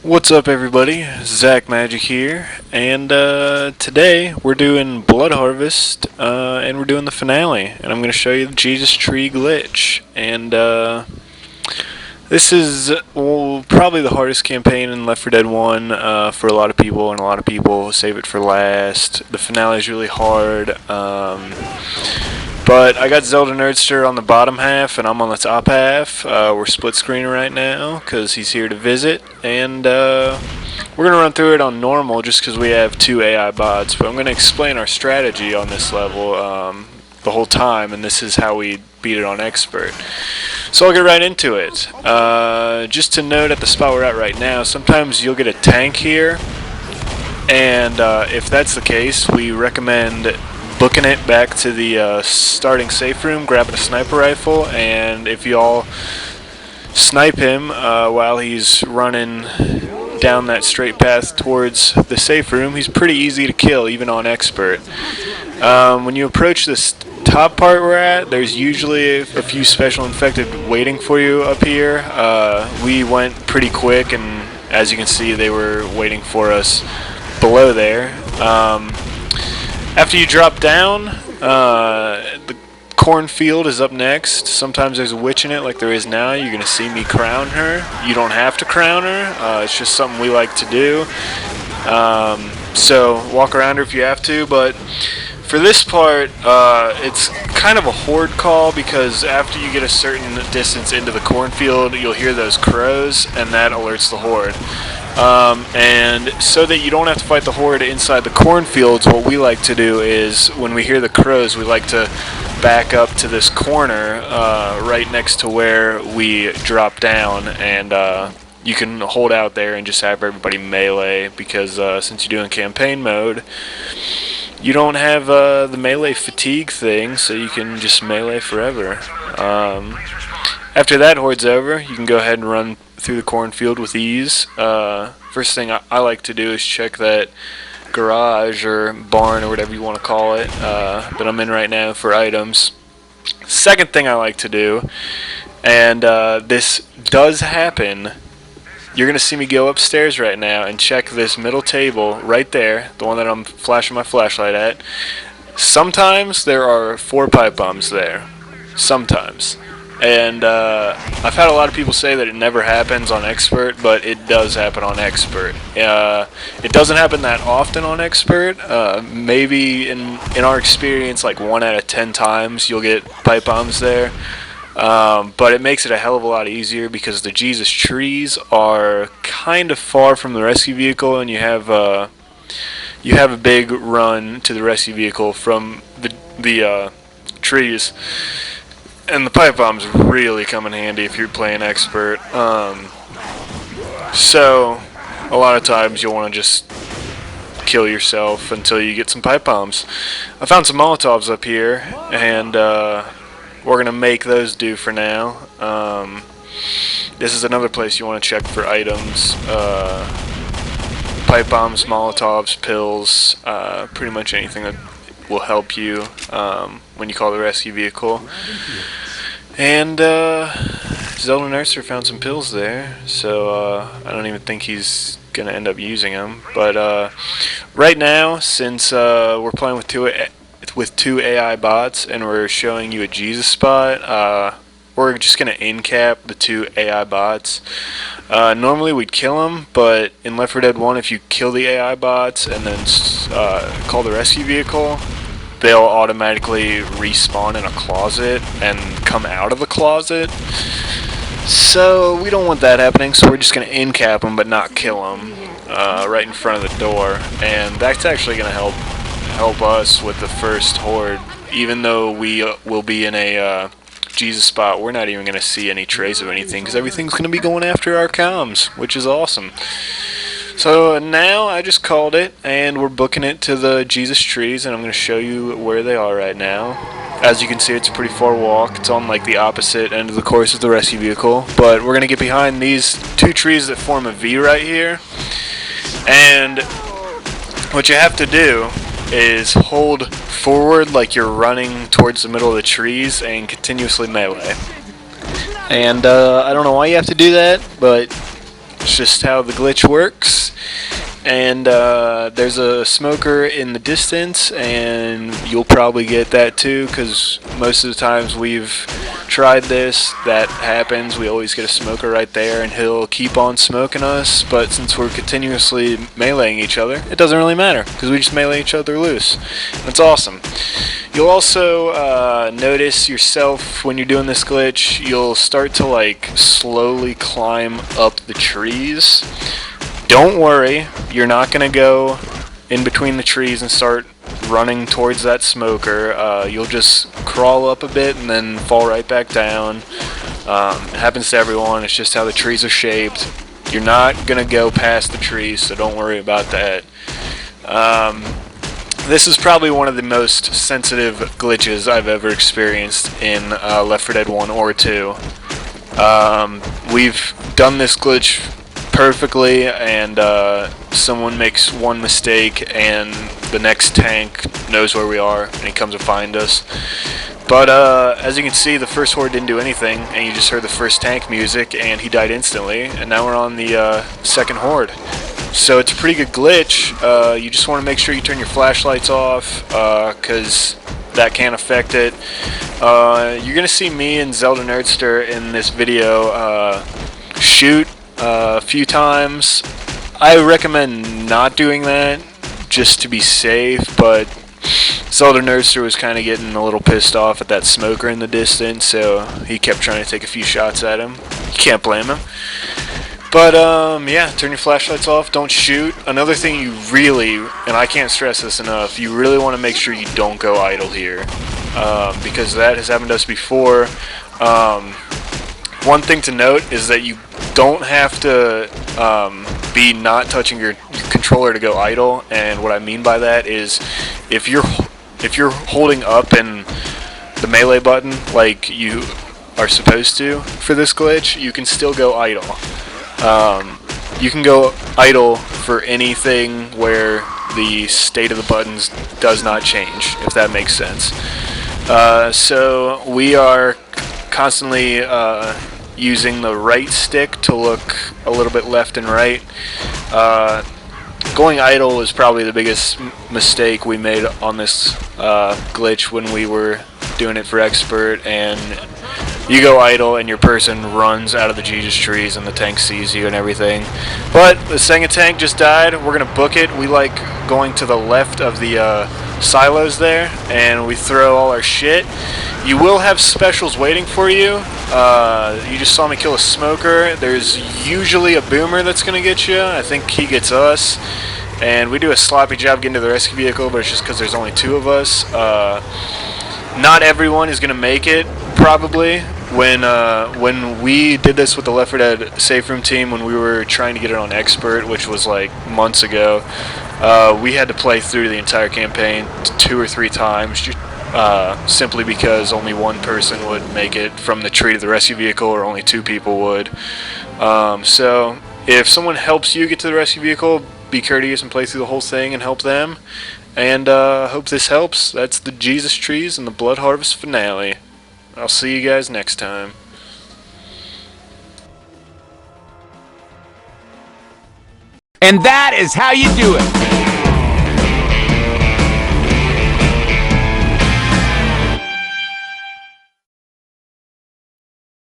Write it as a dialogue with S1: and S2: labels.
S1: What's up, everybody? Zach Magic here, and today we're doing Blood Harvest, and we're doing the finale, and I'm going to show you the Jesus Tree glitch. And this is probably the hardest campaign in Left 4 Dead 1 for a lot of people, and a lot of people save it for last. The finale is really hard. But I got Zelda Nerdster on the bottom half, and I'm on the top half. We're split screening right now because he's here to visit, and we're going to run through it on normal just because we have two AI bots. But I'm going to explain our strategy on this level the whole time, and this is how we beat it on expert. So I'll get right into it. Just to note at the spot we're at right now, sometimes you'll get a tank here, and if that's the case, we recommend booking it back to the starting safe room, grabbing a sniper rifle, and if y'all snipe him while he's running down that straight path towards the safe room, he's pretty easy to kill, even on expert. When you approach this top part we're at, there's usually a few special infected waiting for you up here. We went pretty quick, and as you can see, they were waiting for us below there. After you drop down, the cornfield is up next. Sometimes there's a witch in it like there is now. You're going to see me crown her. You don't have to crown her. It's just something we like to do. So walk around her if you have to. But for this part, it's kind of a horde call because after you get a certain distance into the cornfield, you'll hear those crows, and that alerts the horde. And so that you don't have to fight the horde inside the cornfields, what we like to do is when we hear the crows, we like to back up to this corner right next to where we drop down, and you can hold out there and just have everybody melee because since you're doing campaign mode, you don't have the melee fatigue thing, so you can just melee forever. After that horde's over, you can go ahead and run through the cornfield with ease. First thing I like to do is check that garage or barn or whatever you want to call it that I'm in right now for items. Second thing I like to do, and this does happen, you're going to see me go upstairs right now and check this middle table right there, the one that I'm flashing my flashlight at. Sometimes there are 4 pipe bombs there. Sometimes. And I've had a lot of people say that it never happens on expert, but it does happen on expert. It doesn't happen that often on expert. Maybe in our experience, like 1 out of 10 times you'll get pipe bombs there. But it makes it a hell of a lot easier because the Jesus trees are kind of far from the rescue vehicle, and you have a big run to the rescue vehicle from the trees. And the pipe bombs really come in handy if you're playing expert. So, a lot of times you'll want to just kill yourself until you get some pipe bombs. I found some Molotovs up here, and we're going to make those do for now. This is another place you want to check for items. Pipe bombs, Molotovs, pills, pretty much anything that will help you when you call the rescue vehicle. And Zelda Nurser found some pills there, so I don't even think he's gonna end up using them. But right now, since we're playing with two AI bots and we're showing you a Jesus spot, we're just gonna in-cap the 2 AI bots. Normally we'd kill them, but in Left 4 Dead 1, if you kill the AI bots and then call the rescue vehicle, they'll automatically respawn in a closet and come out of the closet. So we don't want that happening, so we're just going to in-cap them but not kill them right in front of the door. And that's actually going to help us with the first horde. Even though we will be in a Jesus spot, we're not even going to see any trace of anything because everything's going to be going after our comms, which is awesome. So now I just called it, and we're booking it to the Jesus trees, and I'm going to show you where they are right now. As you can see, it's a pretty far walk. It's on like the opposite end of the course of the rescue vehicle, but we're going to get behind these 2 trees that form a V right here. And what you have to do is hold forward like you're running towards the middle of the trees and continuously melee. And I don't know why you have to do that, but It's just how the glitch works. And there's a smoker in the distance, and you'll probably get that too, because most of the times we've tried this, that happens. We always get a smoker right there, and he'll keep on smoking us, but since we're continuously meleeing each other, it doesn't really matter, because we just melee each other loose. And it's awesome. You'll also notice yourself when you're doing this glitch, you'll start to like slowly climb up the trees. Don't worry, you're not going to go in between the trees and start running towards that smoker. You'll just crawl up a bit and then fall right back down. It happens to everyone, it's just how the trees are shaped. You're not going to go past the trees, so don't worry about that. This is probably one of the most sensitive glitches I've ever experienced in Left 4 Dead 1 or 2. We've done this glitch perfectly, and someone makes one mistake and the next tank knows where we are and he comes to find us. But as you can see, the first horde didn't do anything, and you just heard the first tank music and he died instantly, and now we're on the second horde. So it's a pretty good glitch. You just want to make sure you turn your flashlights off, because that can affect it. You're going to see me and Zelda Nerdster in this video shoot a few times. I recommend not doing that just to be safe, but Zelda Nerdster was kind of getting a little pissed off at that smoker in the distance, so he kept trying to take a few shots at him. You can't blame him. But yeah, turn your flashlights off, don't shoot. Another thing you really, and I can't stress this enough, you really want to make sure you don't go idle here, because that has happened to us before. One thing to note is that you don't have to be not touching your controller to go idle, and what I mean by that is if you're holding up in the melee button like you are supposed to for this glitch, you can still go idle. You can go idle for anything where the state of the buttons does not change, if that makes sense. So we are constantly using the right stick to look a little bit left and right. Going idle is probably the biggest mistake we made on this glitch when we were doing it for expert, and you go idle and your person runs out of the Jesus trees and the tank sees you and everything. But the second tank just died. We're going to book it. We like going to the left of the silos there, and we throw all our shit. You will have specials waiting for you. You just saw me kill a smoker. There's usually a boomer that's going to get you. I think he gets us. And we do a sloppy job getting to the rescue vehicle, but it's just because there's only two of us. Not everyone is going to make it, probably. When we did this with the Left 4 Dead Safe Room team, when we were trying to get it on Expert, which was like months ago, we had to play through the entire campaign 2 or 3 times, simply because only one person would make it from the tree to the rescue vehicle, or only 2 people would. So if someone helps you get to the rescue vehicle, be courteous and play through the whole thing and help them. And hope this helps. That's the Jesus Trees and the Blood Harvest finale. I'll see you guys next time.
S2: And that is how you do it.